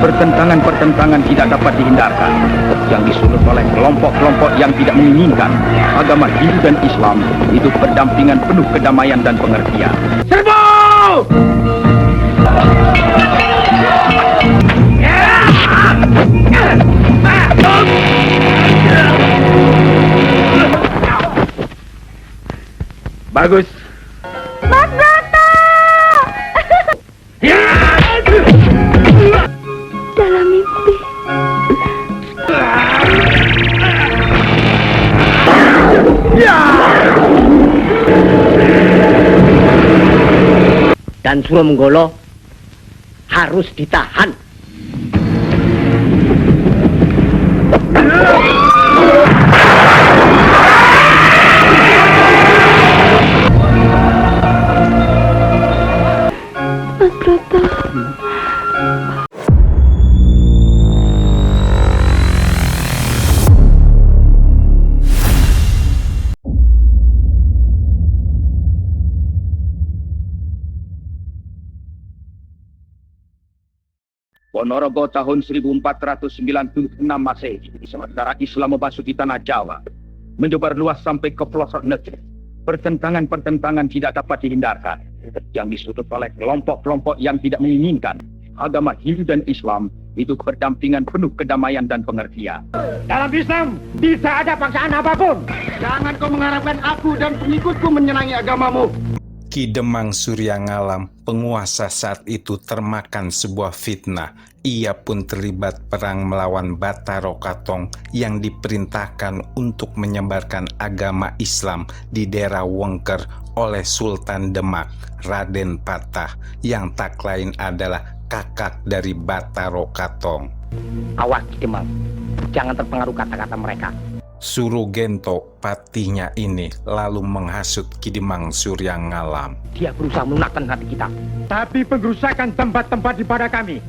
Pertentangan-pertentangan tidak dapat dihindarkan yang disulut oleh kelompok-kelompok yang tidak menginginkan agama Hindu dan Islam itu berdampingan penuh kedamaian dan pengertian. Serbu! Bagus. Mas Broto! Dalam mimpi. Dan Suro Menggolo harus ditahan. Mas Broto. Ponorogo tahun 1496 Masehi, sementara Islam memasuki tanah Jawa, menyebar luas sampai ke pelosok negeri. Pertentangan-pertentangan tidak dapat dihindarkan, yang disulut oleh kelompok-kelompok yang tidak menginginkan agama Hindu dan Islam itu berdampingan penuh kedamaian dan pengertian. Dalam Islam tidak ada paksaan apapun. Jangan kau mengharapkan aku dan pengikutku menyenangi agamamu. Ki Demang Suryangalam, penguasa saat itu, termakan sebuah fitnah. Ia pun terlibat perang melawan Batara Katong yang diperintahkan untuk menyebarkan agama Islam di daerah Wengker oleh Sultan Demak, Raden Patah, yang tak lain adalah kakak dari Batara Katong. Awas Ki Demang, jangan terpengaruh kata-kata mereka. Surogento, patinya ini, lalu menghasut Ki Demang Suryangalam. Dia berusaha melunakkan hati kita. Tapi pengrusakan tempat-tempat di pada kami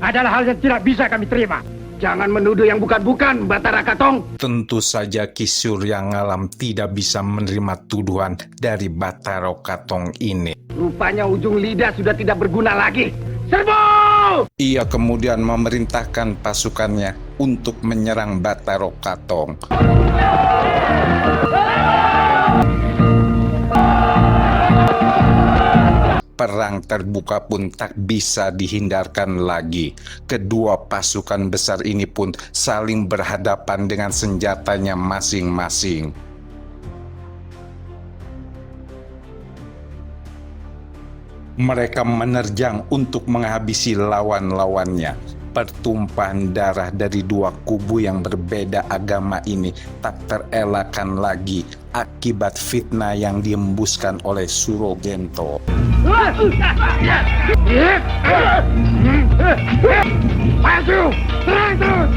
adalah hal yang tidak bisa kami terima. Jangan menuduh yang bukan-bukan, Batara Katong. Tentu saja Ki Suryangalam tidak bisa menerima tuduhan dari Batara Katong ini. Rupanya ujung lidah sudah tidak berguna lagi. Serbu! Ia kemudian memerintahkan pasukannya untuk menyerang Batara Katong. Perang terbuka pun tak bisa dihindarkan lagi. Kedua pasukan besar ini pun saling berhadapan dengan senjatanya masing-masing. Mereka menerjang untuk menghabisi lawan-lawannya. Pertumpahan darah dari dua kubu yang berbeda agama ini tak terelakkan lagi akibat fitnah yang diembuskan oleh Surogento. Maju! Serang terus!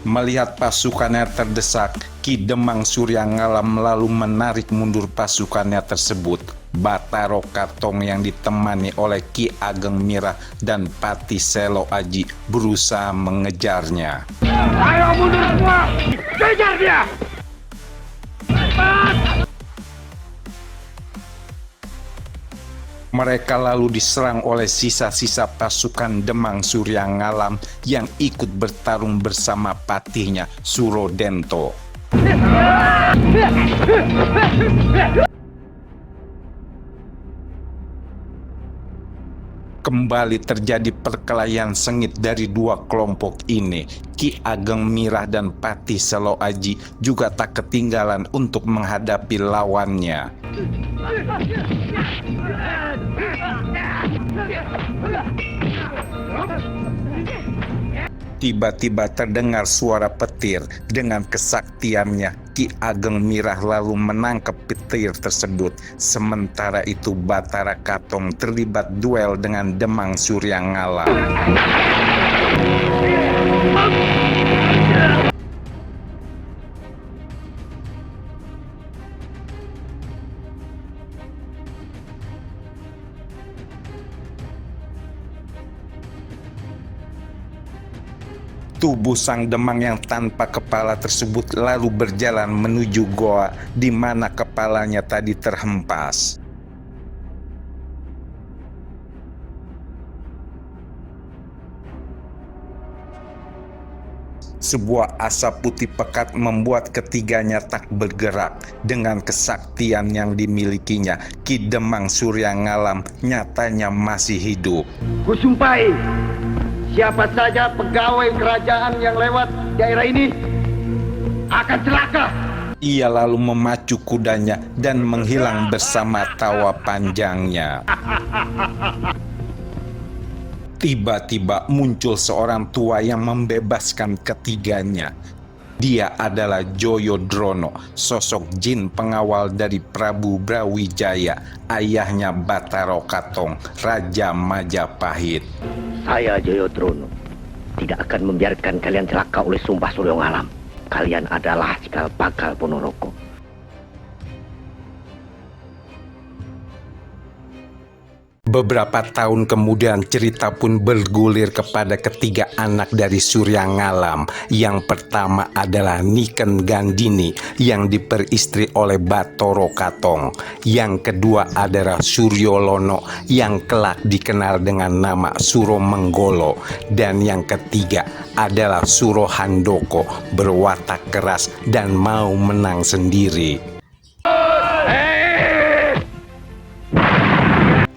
Melihat pasukannya terdesak, Ki Demang Suryangalam lalu menarik mundur pasukannya tersebut. Batara Katong yang ditemani oleh Ki Ageng Mirah dan Pati Selo Aji berusaha mengejarnya. Ayo mundur semua! Kejar dia! Mereka lalu diserang oleh sisa-sisa pasukan Demang Suryangalam yang ikut bertarung bersama patihnya Surodento. Kembali terjadi perkelahian sengit dari dua kelompok ini. Ki Ageng Mirah dan Pati Selo Aji juga tak ketinggalan untuk menghadapi lawannya. Tiba-tiba terdengar suara petir. Dengan kesaktiannya, Ki Ageng Mirah lalu menangkap petir tersebut. Sementara itu Batara Katong terlibat duel dengan Demang Suryangalam. Tubuh sang Demang yang tanpa kepala tersebut lalu berjalan menuju goa di mana kepalanya tadi terhempas. Sebuah asap putih pekat membuat ketiganya tak bergerak. Dengan kesaktian yang dimilikinya, Ki Demang Suryangalam nyatanya masih hidup. Kusumpahi, siapa saja pegawai kerajaan yang lewat daerah ini akan celaka. Ia lalu memacu kudanya dan menghilang bersama tawa panjangnya. Tiba-tiba muncul seorang tua yang membebaskan ketiganya. Dia adalah Joyodrono, sosok jin pengawal dari Prabu Brawijaya, ayahnya Batara Katong, Raja Majapahit. Saya Joyodrono tidak akan membiarkan kalian celaka oleh sumpah Suryongalam. Kalian adalah cikal bakal Ponorogo. Beberapa tahun kemudian cerita pun bergulir kepada ketiga anak dari Suryangalam. Yang pertama adalah Niken Gandini yang diperistri oleh Batara Katong. Yang kedua adalah Suryolono yang kelak dikenal dengan nama Suro Menggolo. Dan yang ketiga adalah Suro Handoko, berwatak keras dan mau menang sendiri.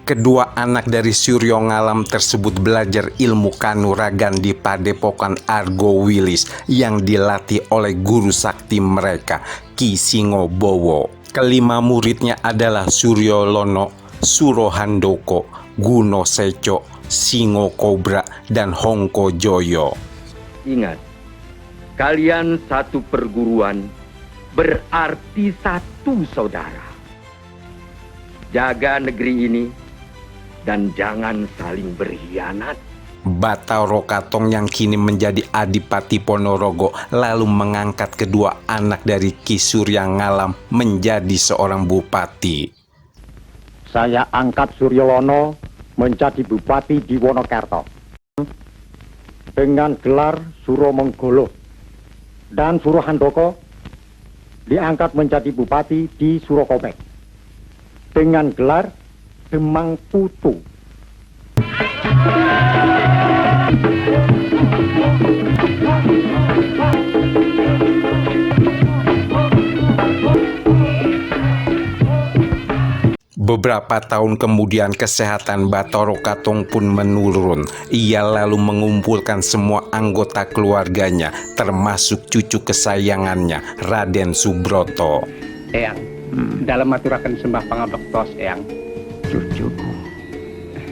Kedua anak dari Suryongalam tersebut belajar ilmu kanuragan di Padepokan Argowilis yang dilatih oleh guru sakti mereka, Ki Singobowo. Kelima muridnya adalah Suryolono, Suro Handoko, Guno Seco, Singo Kobra, dan Hongko Joyo. Ingat, kalian satu perguruan berarti satu saudara. Jaga negeri ini dan jangan saling berkhianat. Batara Katong yang kini menjadi Adipati Ponorogo lalu mengangkat kedua anak dari Ki Suryangalam menjadi seorang bupati. Saya angkat Suryolono menjadi bupati di Wonokerto dengan gelar Suro Menggolo, dan Suro Handoko diangkat menjadi bupati di Surokopek dengan gelar Demang Putu. Beberapa tahun kemudian kesehatan Batara Katong pun menurun. Ia lalu mengumpulkan semua anggota keluarganya, termasuk cucu kesayangannya, Raden Subroto. Eyang, dalam aturakan sembah pangabektos, Eyang. Cucuku.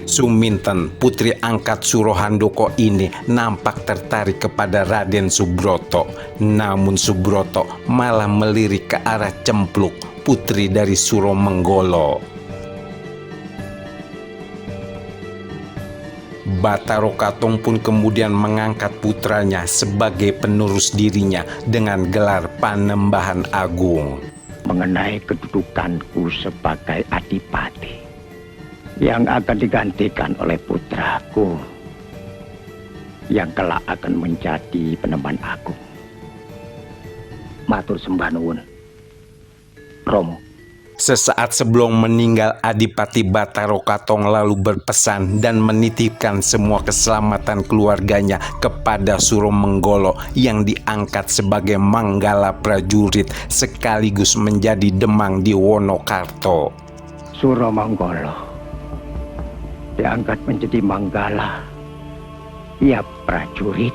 Suminten, putri angkat Suro Handoko ini nampak tertarik kepada Raden Subroto. Namun Subroto malah melirik ke arah Cempluk, putri dari Suro Menggolo. Batara Katong pun kemudian mengangkat putranya sebagai penerus dirinya dengan gelar Panembahan Agung. Mengenai kedudukanku sebagai adipati yang akan digantikan oleh putraku yang kelak akan menjadi Panembahan Agung. Matur sembah nuwun, Romo. Sesaat sebelum meninggal, Adipati Batara Katong lalu berpesan dan menitipkan semua keselamatan keluarganya kepada Suro Menggolo yang diangkat sebagai Manggala Prajurit sekaligus menjadi Demang di Wonokarto. Suro Menggolo diangkat menjadi Manggala, ia prajurit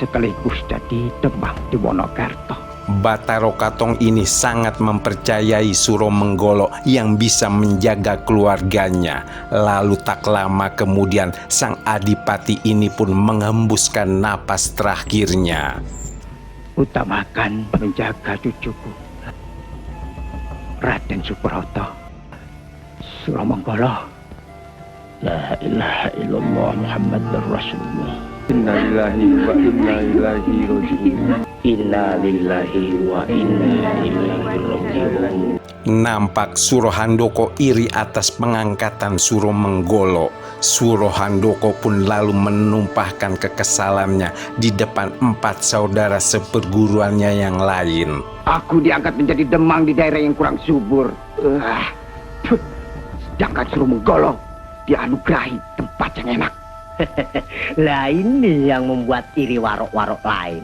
sekaligus jadi Demang di Wonokerto. Batara Katong ini sangat mempercayai Suro Menggolo yang bisa menjaga keluarganya. Lalu tak lama kemudian sang adipati ini pun menghembuskan napas terakhirnya. Utamakan menjaga cucuku, Raden Subroto. Suro Menggolo. La ilaha illallah Muhammadur Rasulullah. Inna lillahi wa inna ilaihi raji'un. Inna lillahi wa inna ilaihi raji'un. Nampak Suro Handoko iri atas pengangkatan Suro Menggolo. Suro Handoko pun lalu menumpahkan kekesalannya di depan 4 saudara seperguruannya yang lain. Aku diangkat menjadi Demang di daerah yang kurang subur. Sedangkan Suro Menggolo dianugerahi tempat yang enak. Lah ini yang membuat iri warok-warok lain.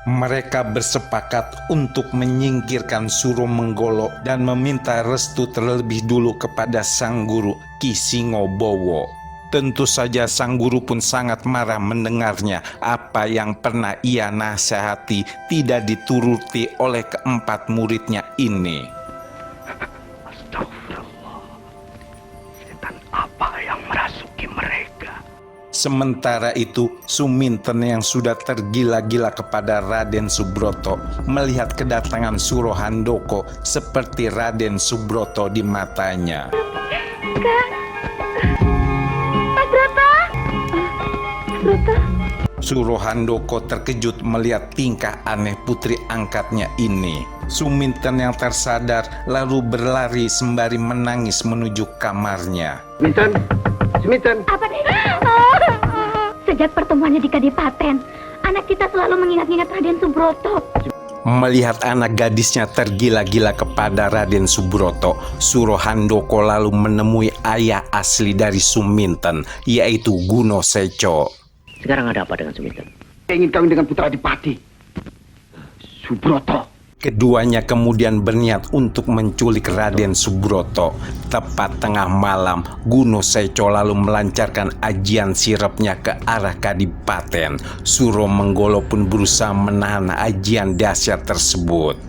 Mereka bersepakat untuk menyingkirkan Suro Menggolo dan meminta restu terlebih dulu kepada sang guru Ki Singobowo. Tentu saja sang guru pun sangat marah mendengarnya. Apa yang pernah ia nasihati tidak dituruti oleh keempat muridnya ini. Astagfirullah. Setan apa yang merasuki mereka? Sementara itu, Suminten yang sudah tergila-gila kepada Raden Subroto melihat kedatangan Suro Handoko seperti Raden Subroto di matanya. Mas Broto. Mas Broto. Suro Handoko terkejut melihat tingkah aneh putri angkatnya ini. Suminten yang tersadar lalu berlari sembari menangis menuju kamarnya. Suminten. Apa nih? Sejak pertemuannya di Kadipaten, anak kita selalu mengingat-ingat Raden Subroto. Melihat anak gadisnya tergila-gila kepada Raden Subroto, Suro Handoko lalu menemui ayah asli dari Suminten, yaitu Guno Seco. Sekarang ada apa dengan Suminten? Saya ingin kawin dengan putra Adipati, Subroto. Keduanya kemudian berniat untuk menculik Raden Subroto. Tepat tengah malam, Guno Seco lalu melancarkan ajian sirepnya ke arah Kadipaten. Suro Menggolo pun berusaha menahan ajian dahsyat tersebut.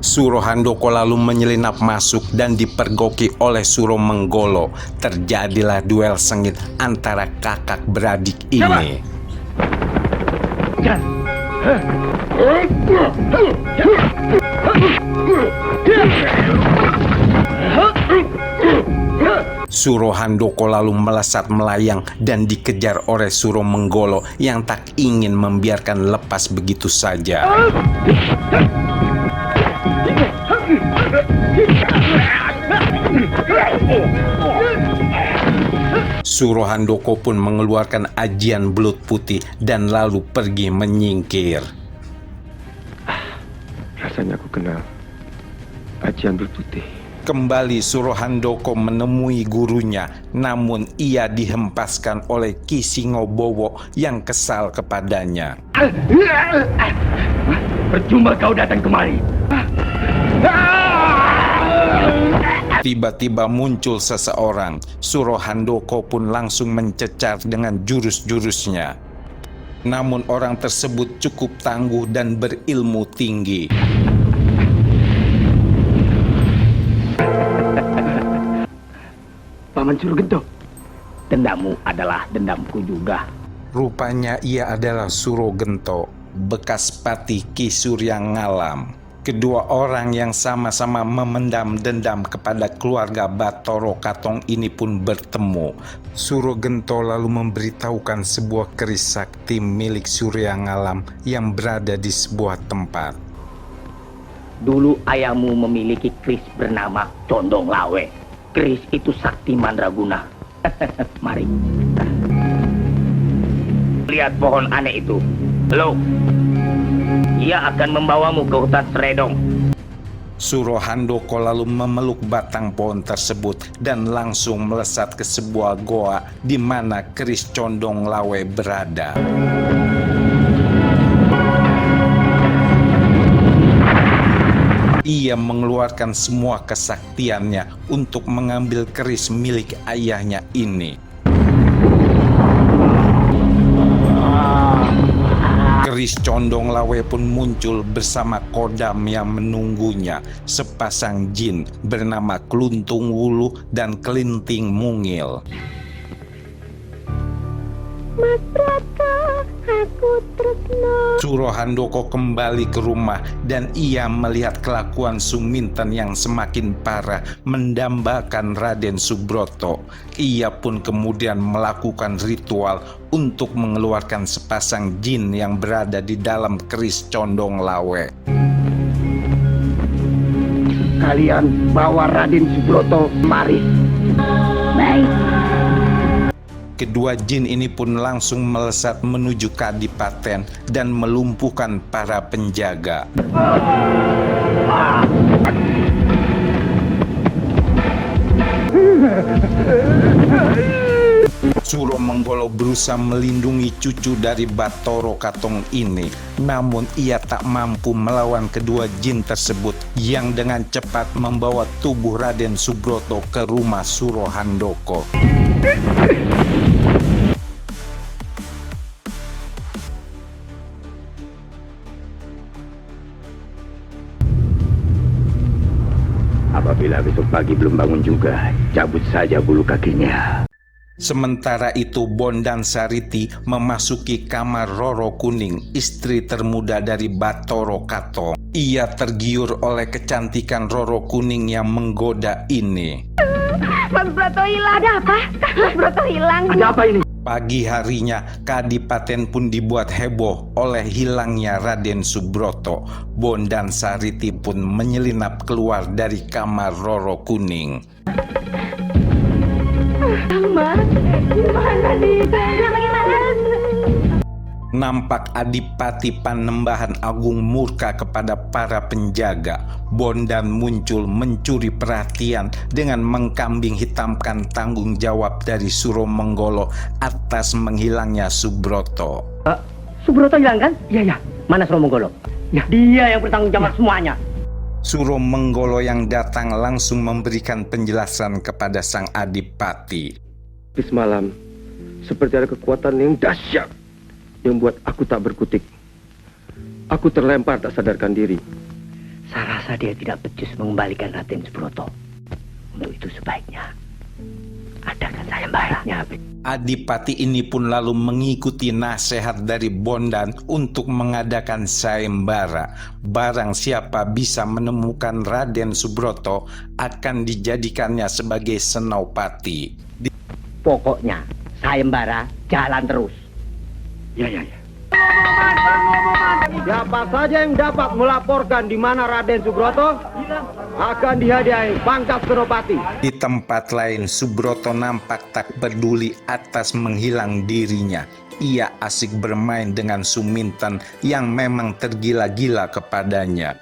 Suro Handoko lalu menyelinap masuk dan dipergoki oleh Suro Menggolo. Terjadilah duel sengit antara kakak beradik ini. Suro Handoko lalu melesat melayang dan dikejar oleh Suro Menggolo yang tak ingin membiarkan lepas begitu saja. Suro Handoko pun mengeluarkan ajian belut putih dan lalu pergi menyingkir. Rasanya aku kenal ajian belut putih. Kembali Suro Handoko menemui gurunya, namun ia dihempaskan oleh Ki Singobowo yang kesal kepadanya. Percuma kau datang kemari. Tiba-tiba muncul seseorang. Suro Handoko pun langsung mencecar dengan jurus-jurusnya. Namun orang tersebut cukup tangguh dan berilmu tinggi. Paman Surogento, dendammu adalah dendamku juga. Rupanya ia adalah Surogento, bekas patih Ki Suryangalam. Kedua orang yang sama-sama memendam dendam kepada keluarga Bathara Katong ini pun bertemu. Surogento lalu memberitahukan sebuah keris sakti milik Suryangalam yang berada di sebuah tempat. Dulu ayahmu memiliki keris bernama Condong Lawe. Keris itu sakti mandraguna. Mari. Lihat pohon aneh itu. Lo. Ia akan membawamu ke hutan Seredong. Suro Handoko lalu memeluk batang pohon tersebut dan langsung melesat ke sebuah goa di mana keris Condong Lawe berada. Ia mengeluarkan semua kesaktiannya untuk mengambil keris milik ayahnya ini. Keris Condong Lawe pun muncul bersama kodam yang menunggunya, sepasang jin bernama Kluntung Wulu dan Kelinting Mungil. Mas Broto, aku tresno. Suro Handoko kembali ke rumah dan ia melihat kelakuan Suminten yang semakin parah mendambakan Raden Subroto. Ia pun kemudian melakukan ritual untuk mengeluarkan sepasang jin yang berada di dalam keris Condong Lawe. Kalian bawa Raden Subroto mari. Baik. Kedua jin ini pun langsung melesat menuju kadipaten dan melumpuhkan para penjaga. Suro Menggolo berusaha melindungi cucu dari Bathara Katong ini, namun ia tak mampu melawan kedua jin tersebut yang dengan cepat membawa tubuh Raden Subroto ke rumah Suro Handoko. Apabila besok pagi belum bangun juga, cabut saja bulu kakinya. Sementara itu Bondan Sariti memasuki kamar Roro Kuning, istri termuda dari Bathara Katong. Ia tergiur oleh kecantikan Roro Kuning yang menggoda ini. Mas Broto hilang. Ada apa? Mas Broto hilang. Ada apa ini? Pagi harinya, kadipaten pun dibuat heboh oleh hilangnya Raden Subroto. Bondan Sariti pun menyelinap keluar dari kamar Roro Kuning. Mas, gimana nih? Bagaimana? Nampak Adipati Panembahan Agung murka kepada para penjaga. Bondan muncul mencuri perhatian dengan mengkambing hitamkan tanggung jawab dari Suro Menggolo atas menghilangnya Subroto. Subroto hilang kan? Iya. Mana Suro Menggolo? Ya, dia yang bertanggung jawab semuanya. Suro Menggolo yang datang langsung memberikan penjelasan kepada sang Adipati. Semalam, seperti ada kekuatan yang dahsyat yang buat aku tak berkutik. Aku terlempar tak sadarkan diri. Saya rasa dia tidak becus mengembalikan Raden Subroto. Untuk itu sebaiknya adakan sayembaranya. Adipati ini pun lalu mengikuti nasihat dari Bondan untuk mengadakan sayembara. Barang siapa bisa menemukan Raden Subroto akan dijadikannya sebagai senopati. Pokoknya sayembara jalan terus. Ya. Siapa saja yang dapat melaporkan di mana Raden Subroto akan dihadiahi pangkat senopati. Di tempat lain, Subroto nampak tak peduli atas menghilang dirinya. Ia asik bermain dengan Suminten yang memang tergila-gila kepadanya.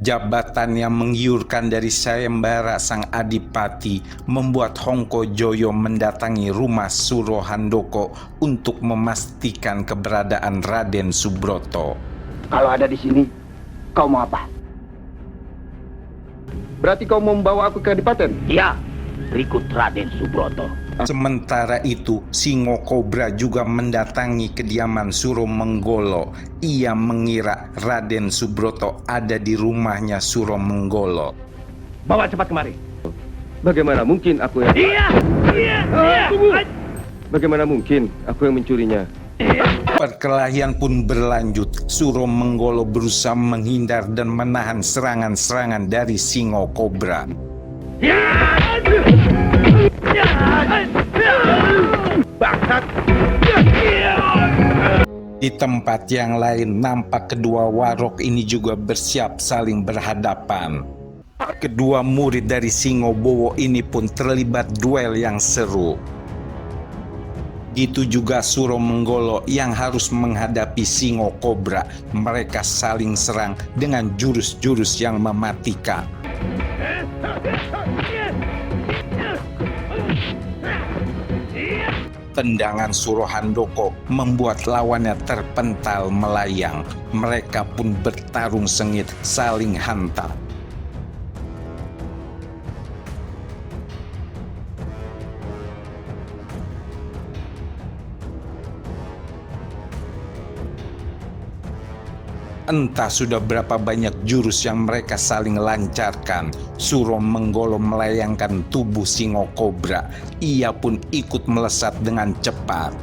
Jabatan yang menggiurkan dari sayembara sang Adipati membuat Hongko Joyo mendatangi rumah Suro Handoko untuk memastikan keberadaan Raden Subroto. Kalau ada di sini, kau mau apa? Berarti kau mau membawa aku ke Kadipaten? Iya, berikut Raden Subroto. Sementara itu, Singo Kobra juga mendatangi kediaman Suro Menggolo. Ia mengira Raden Subroto ada di rumahnya Suro Menggolo. Bawa cepat kemari. Bagaimana mungkin aku yang... Bagaimana mungkin aku yang mencurinya? Perkelahian pun berlanjut. Suro Menggolo berusaha menghindar dan menahan serangan-serangan dari Singo Kobra. Bangsat! Di tempat yang lain, nampak kedua warok ini juga bersiap saling berhadapan. Kedua murid dari Singo Bowo ini pun terlibat duel yang seru. Gitu juga Suro Menggolo yang harus menghadapi Singo Kobra. Mereka saling serang dengan jurus-jurus yang mematikan. Tendangan Suro Handoko membuat lawannya terpental melayang. Mereka pun bertarung sengit, saling hantam. Entah sudah berapa banyak jurus yang mereka saling lancarkan. Suro Menggolo melayangkan tubuh Singo Kobra. Ia pun ikut melesat dengan cepat.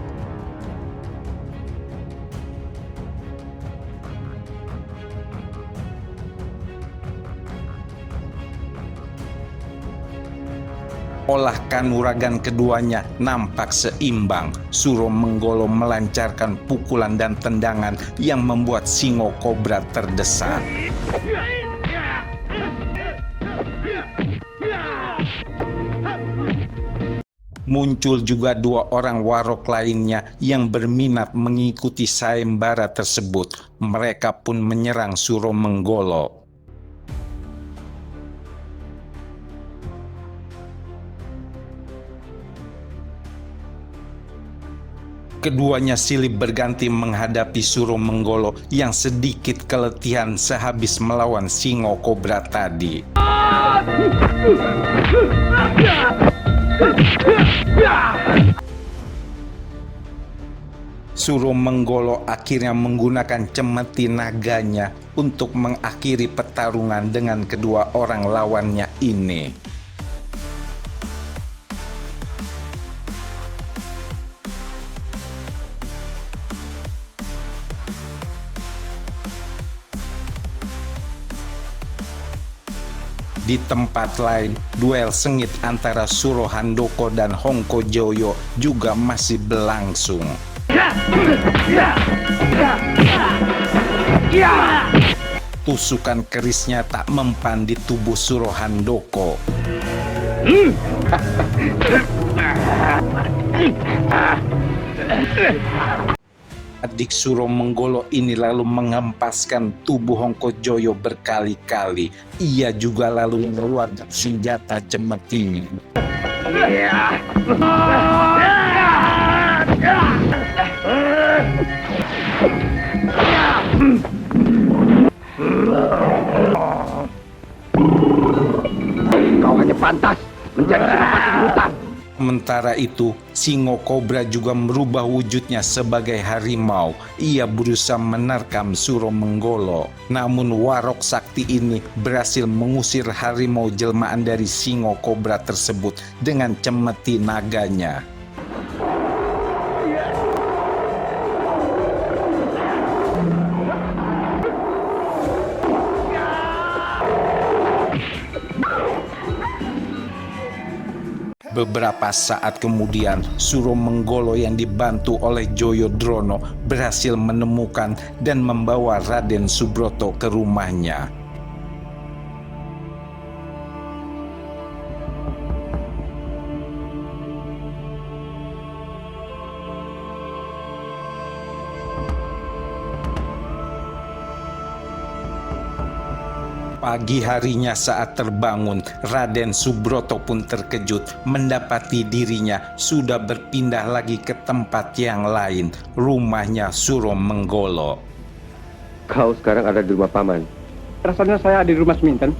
Olah kanuragan keduanya nampak seimbang. Suro Menggolo melancarkan pukulan dan tendangan yang membuat Singo Kobra terdesak. Muncul juga dua orang warok lainnya yang berminat mengikuti sayembara tersebut. Mereka pun menyerang Suro Menggolo. Keduanya silih berganti menghadapi Suro Menggolo yang sedikit keletihan sehabis melawan Singo Kobra tadi. Suro Menggolo akhirnya menggunakan cemeti naganya untuk mengakhiri pertarungan dengan kedua orang lawannya ini. Di tempat lain, duel sengit antara Suro Handoko dan Hongko Joyo juga masih berlangsung. Tusukan kerisnya tak mempan di tubuh Suro Handoko. Adik Suro Menggolo ini lalu mengempaskan tubuh Hongko Joyo berkali-kali. Ia juga lalu mengeluarkan senjata cemetinya. Kau hanya pantas menjadi senopati di hutan. Sementara itu, Singo Kobra juga merubah wujudnya sebagai harimau. Ia berusaha menerkam Suro Menggolo. Namun warok sakti ini berhasil mengusir harimau jelmaan dari Singo Kobra tersebut dengan cemeti naganya. Beberapa saat kemudian, Suro Menggolo yang dibantu oleh Joyodrono berhasil menemukan dan membawa Raden Subroto ke rumahnya. Pagi harinya saat terbangun, Raden Subroto pun terkejut mendapati dirinya sudah berpindah lagi ke tempat yang lain, rumahnya Suro Menggolo. Kau sekarang ada di rumah paman. Rasanya saya ada di rumah Seminten.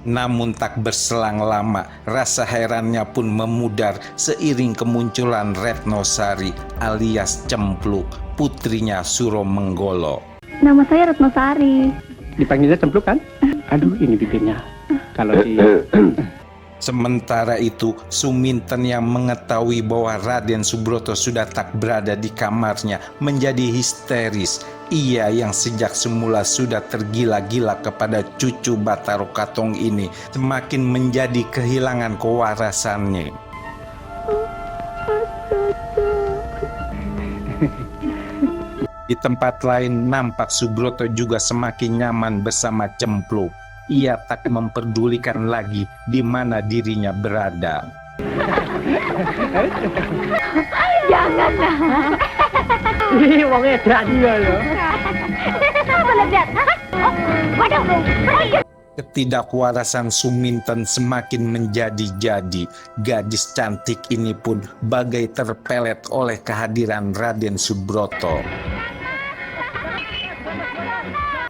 Namun tak berselang lama, rasa herannya pun memudar seiring kemunculan Retnosari alias Cempluk, putrinya Suro Menggolo. Nama saya Retnosari. Dipanggilnya Cempluk kan? Aduh, ini bibirnya. Kalau di... Sementara itu, Suminten yang mengetahui bahwa Raden Subroto sudah tak berada di kamarnya menjadi histeris. Ia yang sejak semula sudah tergila-gila kepada cucu Batara Katong ini semakin menjadi kehilangan kewarasannya. Di tempat lain, nampak Subroto juga semakin nyaman bersama Cempluk. Ia tak memperdulikan lagi di mana dirinya berada. Janganlah. Ih, wong edak dia loh. Meledak. Waduh. Ketidakwarasan Suminten semakin menjadi-jadi. Gadis cantik ini pun bagai terpelet oleh kehadiran Raden Subroto.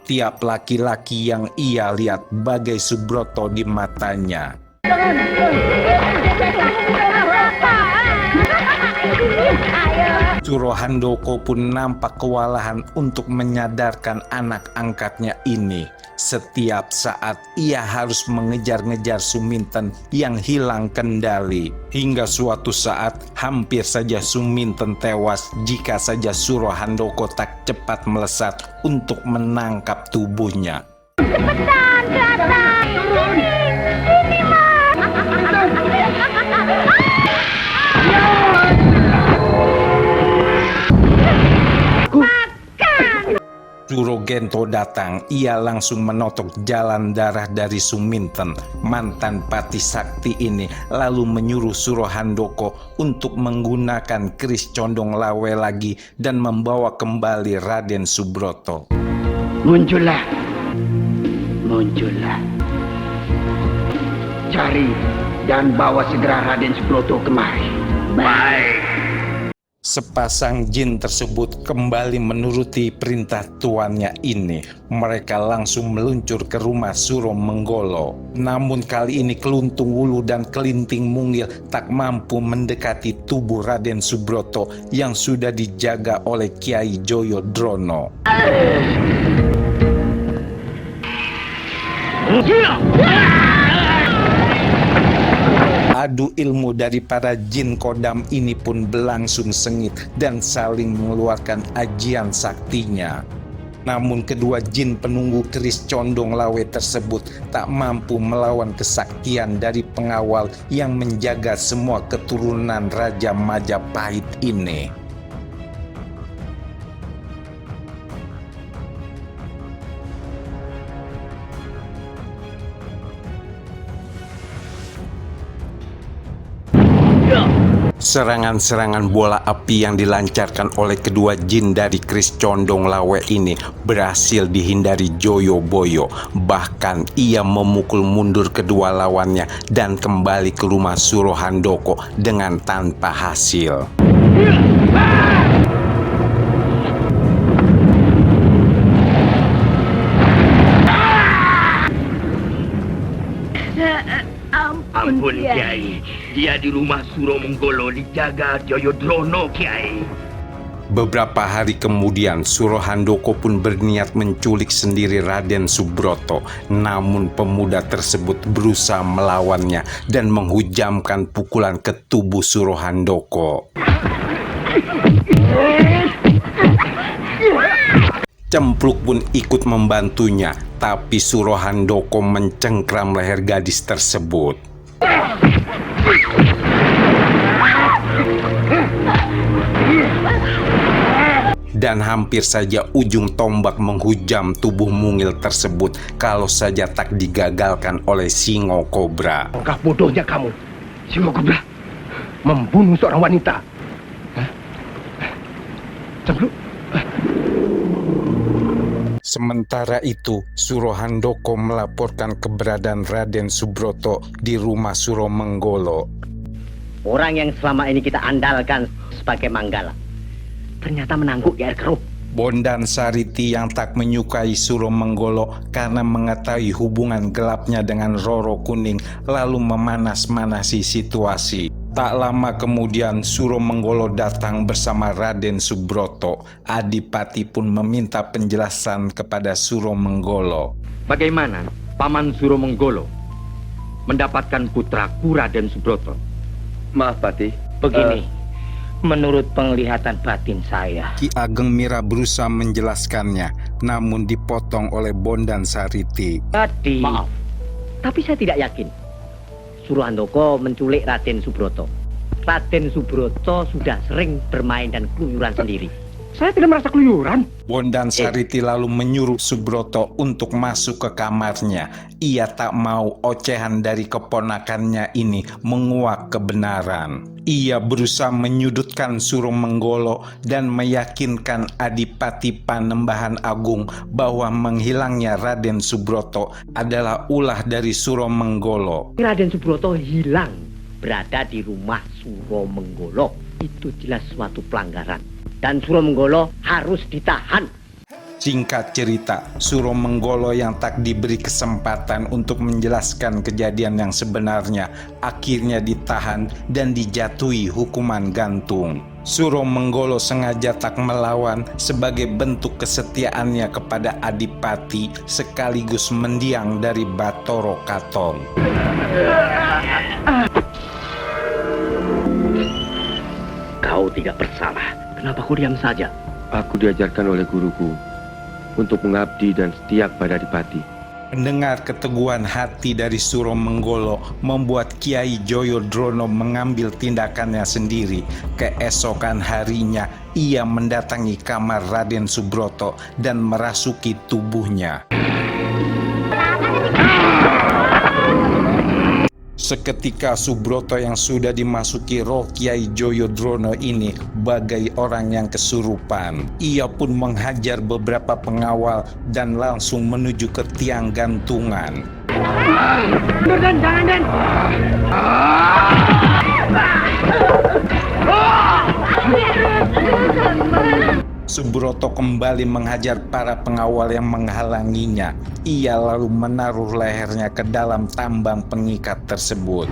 Tiap laki-laki yang ia lihat bagai Subroto di matanya. Suro Handoko pun nampak kewalahan untuk menyadarkan anak angkatnya ini. Setiap saat ia harus mengejar-ngejar Suminten yang hilang kendali. Hingga suatu saat hampir saja Suminten tewas jika saja Suro Handoko tak cepat melesat untuk menangkap tubuhnya. Cepetan, Rata. Ini, Mas. Surogento datang, ia langsung menotok jalan darah dari Suminten. Mantan Pati Sakti ini lalu menyuruh Surohandoko untuk menggunakan keris condong lawe lagi dan membawa kembali Raden Subroto. Muncullah. Cari dan bawa segera Raden Subroto kemari. Baik. Sepasang jin tersebut kembali menuruti perintah tuannya ini. Mereka langsung meluncur ke rumah Suro Menggolo. Namun kali ini Keluntung Wulu dan Kelinting Mungil tak mampu mendekati tubuh Raden Subroto yang sudah dijaga oleh Kiai Joyodrono. Adu ilmu dari para jin kodam ini pun berlangsung sengit dan saling mengeluarkan ajian saktinya. Namun kedua jin penunggu keris condong lawe tersebut tak mampu melawan kesaktian dari pengawal yang menjaga semua keturunan Raja Majapahit ini. Serangan-serangan bola api yang dilancarkan oleh kedua jin dari keris condong lawe ini berhasil dihindari Joyoboyo. Bahkan ia memukul mundur kedua lawannya dan kembali ke rumah Surohandoko dengan tanpa hasil. Ampun Kiai, dia di rumah Suro Menggolo dijaga Joyodrono Kiai. Beberapa hari kemudian Surohandoko pun berniat menculik sendiri Raden Subroto. Namun pemuda tersebut berusaha melawannya dan menghujamkan pukulan ke tubuh Surohandoko. Cempluk pun ikut membantunya, tapi Surohandoko mencengkram leher gadis tersebut. Dan hampir saja ujung tombak menghujam tubuh mungil tersebut kalau saja tak digagalkan oleh Singo Kobra. Angkah bodohnya kamu, Singo Kobra, membunuh seorang wanita. Cempluk. Sementara itu, Surohandoko melaporkan keberadaan Raden Subroto di rumah Suro Menggolo. Orang yang selama ini kita andalkan sebagai Manggala ternyata menangguk di air keruh. Bondan Sariti yang tak menyukai Suro Menggolo karena mengetahui hubungan gelapnya dengan Roro Kuning lalu memanas-manasi situasi. Tak lama kemudian Suro Menggolo datang bersama Raden Subroto. Adipati pun meminta penjelasan kepada Suro Menggolo. Bagaimana Paman Suro Menggolo mendapatkan putraku Raden Subroto? Maaf, Pati. Begini, menurut penglihatan batin saya, Ki Ageng Mira berusaha menjelaskannya, namun dipotong oleh Bondan Sariti. tadi, maaf, tapi saya tidak yakin Surohandoko menculik Raden Subroto. Raden Subroto sudah sering bermain dan keluyuran sendiri. Saya tidak merasa keluyuran. Bondan Sariti lalu menyuruh Subroto untuk masuk ke kamarnya. Ia tak mau ocehan dari keponakannya ini menguak kebenaran. Ia berusaha menyudutkan Suro Menggolo dan meyakinkan Adipati Panembahan Agung bahwa menghilangnya Raden Subroto adalah ulah dari Suro Menggolo. Raden Subroto hilang berada di rumah Suro Menggolo. Itu jelas suatu pelanggaran. Dan Suro Menggolo harus ditahan. Singkat cerita, Suro Menggolo yang tak diberi kesempatan untuk menjelaskan kejadian yang sebenarnya akhirnya ditahan dan dijatuhi hukuman gantung. Suro Menggolo sengaja tak melawan sebagai bentuk kesetiaannya kepada Adipati sekaligus mendiang dari Batoro Katong. Kau tidak bersalah. Kenapa kau diam saja? Aku diajarkan oleh guruku untuk mengabdi dan setia kepada Adipati. Mendengar keteguhan hati dari Suro Menggolo membuat Kiai Joyodrono mengambil tindakannya sendiri. Keesokan harinya ia mendatangi kamar Raden Subroto dan merasuki tubuhnya. Seketika Subroto yang sudah dimasuki roh Kiai Joyodrono ini bagai orang yang kesurupan. Ia pun menghajar beberapa pengawal dan langsung menuju ke tiang gantungan. Subroto kembali menghajar para pengawal yang menghalanginya. Ia lalu menaruh lehernya ke dalam tambang pengikat tersebut.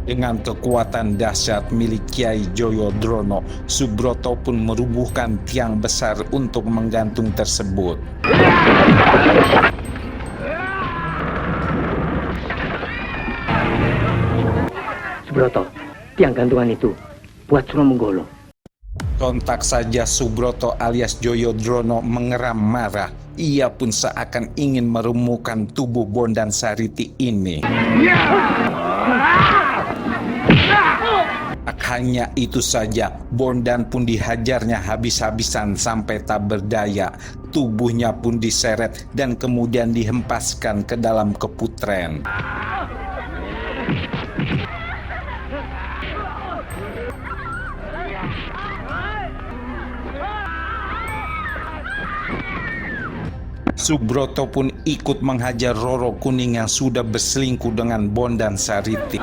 Dengan kekuatan dahsyat milik Kiai Joyodrono, Subroto pun merubuhkan tiang besar untuk menggantung tersebut. Subroto, tiang gantungan itu buat Suro Menggolo. Sontak saja Subroto alias Joyodrono mengeram marah. Ia pun seakan ingin merumuhkan tubuh Bondan Sariti ini. Tak hanya itu saja, Bondan pun dihajarnya habis-habisan sampai tak berdaya. Tubuhnya pun diseret dan kemudian dihempaskan ke dalam keputren. Subroto pun ikut menghajar Roro Kuning yang sudah berselingkuh dengan Bondan Sariti.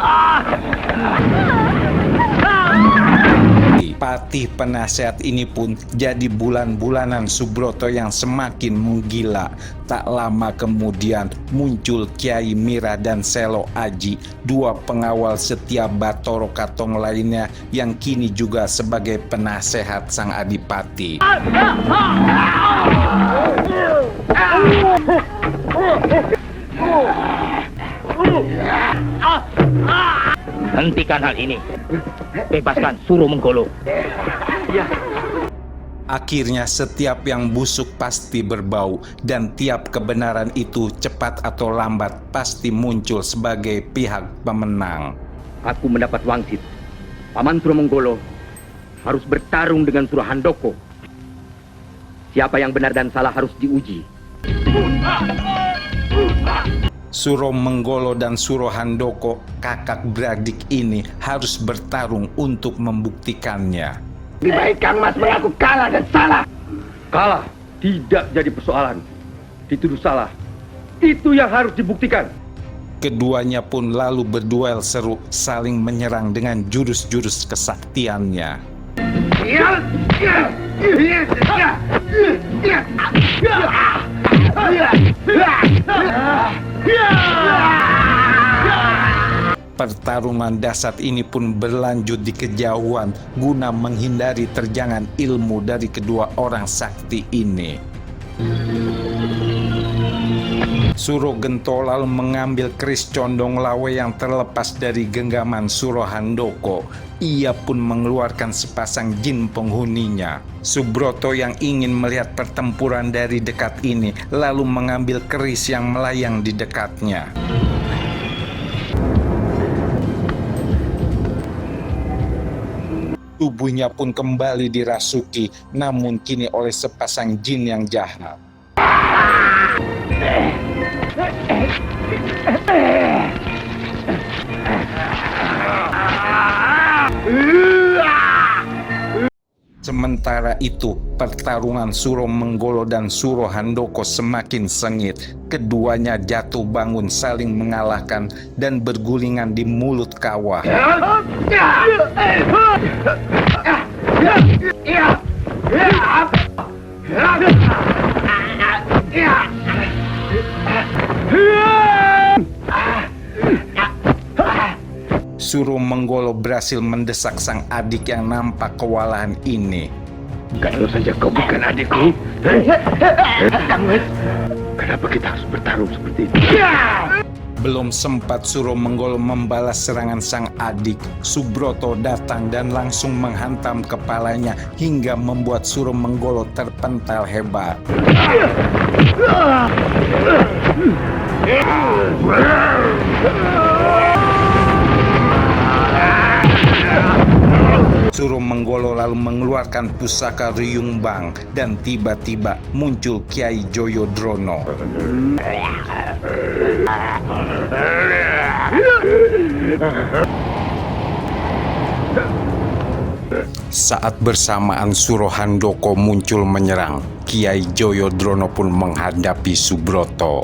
Patih penasehat ini pun jadi bulan-bulanan Subroto yang semakin menggila. Tak lama kemudian muncul Kiai Mira dan Selo Aji, dua pengawal setia Bathara Katong lainnya yang kini juga sebagai penasehat sang adipati. Hentikan hal ini. Bebaskan Suro Menggolo. Akhirnya setiap yang busuk pasti berbau, dan tiap kebenaran itu cepat atau lambat pasti muncul sebagai pihak pemenang. Aku mendapat wangsit. Paman Suro Menggolo harus bertarung dengan Suro Handoko. Siapa yang benar dan salah harus diuji. Suro Menggolo dan Suro Handoko, kakak beradik ini harus bertarung untuk membuktikannya. Lebih baik Kang Mas mengaku kalah dan salah. Kalah tidak jadi persoalan. Dituduh salah, itu yang harus dibuktikan. Keduanya pun lalu berduel seru, saling menyerang dengan jurus-jurus kesaktiannya. Pertarungan dahsyat ini pun berlanjut di kejauhan guna menghindari terjangan ilmu dari kedua orang sakti ini. Suro Gento lalu mengambil keris condong lawe yang terlepas dari genggaman Suro Handoko. Ia pun mengeluarkan sepasang jin penghuninya. Subroto yang ingin melihat pertempuran dari dekat ini lalu mengambil keris yang melayang di dekatnya. Tubuhnya pun kembali dirasuki, namun kini oleh sepasang jin yang jahat. Sementara itu, pertarungan Suro Menggolo dan Suro Handoko semakin sengit. Keduanya jatuh bangun saling mengalahkan dan bergulingan di mulut kawah. Suro Menggolo berhasil mendesak sang adik yang nampak kewalahan ini. Kalau saja kau bukan adikku, kenapa kita harus bertarung seperti itu? Belum sempat Suro Menggolo membalas serangan sang adik, Subroto datang dan langsung menghantam kepalanya hingga membuat Suro Menggolo terpental hebat. Suro Menggolo lalu mengeluarkan pusaka Riyungbang dan tiba-tiba muncul Kyai Joyodrono. Saat bersamaan Suro Handoko muncul menyerang, Kyai Joyodrono pun menghadapi Subroto.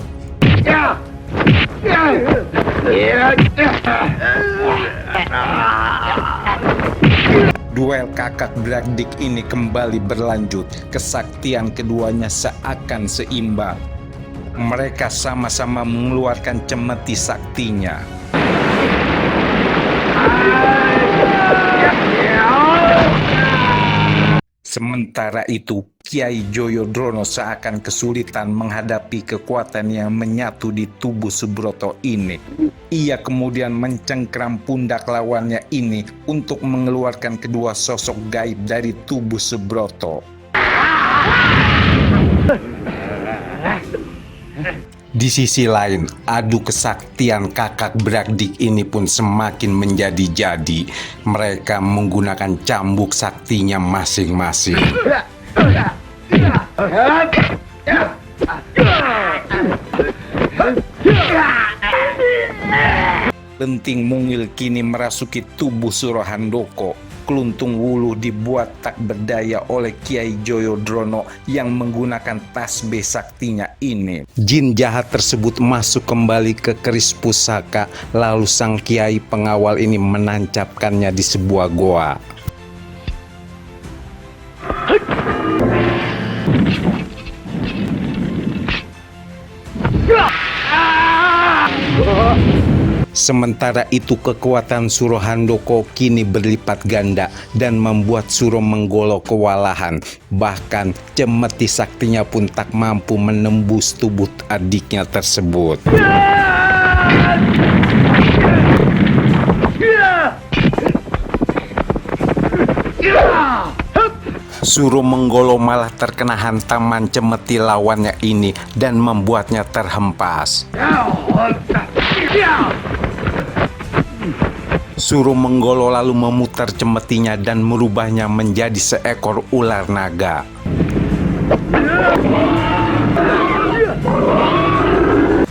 Duel kakak beradik ini kembali berlanjut. Kesaktian keduanya seakan seimbang. Mereka sama-sama mengeluarkan cemeti saktinya. Sementara itu, Kyai Joyodrono seakan kesulitan menghadapi kekuatan yang menyatu di tubuh Subroto ini. Ia kemudian mencengkram pundak lawannya ini untuk mengeluarkan kedua sosok gaib dari tubuh Subroto. Di sisi lain, adu kesaktian kakak beradik ini pun semakin menjadi-jadi. Mereka menggunakan cambuk saktinya masing-masing. Lenting mungil kini merasuki tubuh Suro Handoko. Keluntung wulu dibuat tak berdaya oleh Kyai Joyodrono yang menggunakan tasbih saktinya ini. Jin jahat tersebut masuk kembali ke keris pusaka, lalu sang Kyai pengawal ini menancapkannya di sebuah goa. Sementara itu kekuatan Suro Handoko kini berlipat ganda dan membuat Suro Menggolo kewalahan. Bahkan cemeti saktinya pun tak mampu menembus tubuh adiknya tersebut. Suro Menggolo malah terkena hantaman cemeti lawannya ini dan membuatnya terhempas. Suro Menggolo lalu memutar cemetinya dan merubahnya menjadi seekor ular naga.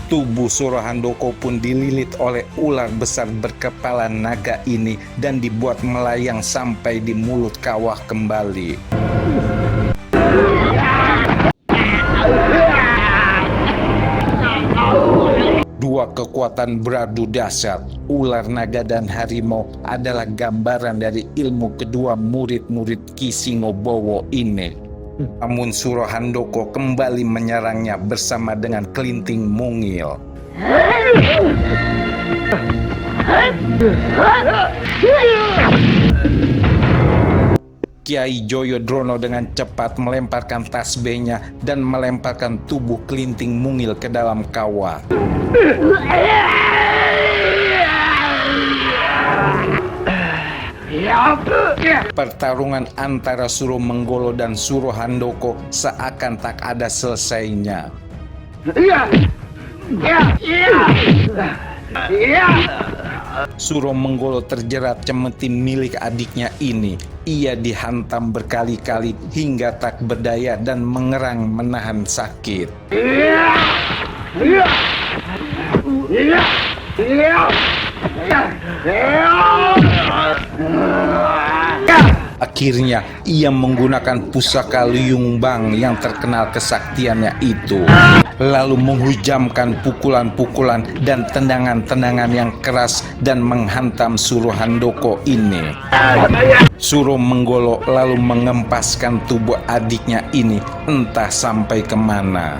Tubuh Suro Handoko pun dililit oleh ular besar berkepala naga ini dan dibuat melayang sampai di mulut kawah kembali. Dua kekuatan beradu dahsyat, ular naga dan harimau, adalah gambaran dari ilmu kedua murid-murid Ki Singobowo ini. Namun Suro Handoko kembali menyerangnya bersama dengan kelinting mungil. Kyai Joyodrono dengan cepat melemparkan tasbihnya dan melemparkan tubuh kelinting mungil ke dalam kawah. Pertarungan antara Suro Menggolo dan Suro Handoko seakan tak ada selesainya. Suro Menggolo terjerat cemeti milik adiknya ini. Ia dihantam berkali-kali hingga tak berdaya dan mengerang menahan sakit. Akhirnya ia menggunakan pusaka Riyungbang yang terkenal kesaktiannya itu, lalu menghujamkan pukulan-pukulan dan tendangan-tendangan yang keras dan menghantam Suro Handoko ini. Suro Menggolo lalu mengempaskan tubuh adiknya ini entah sampai kemana.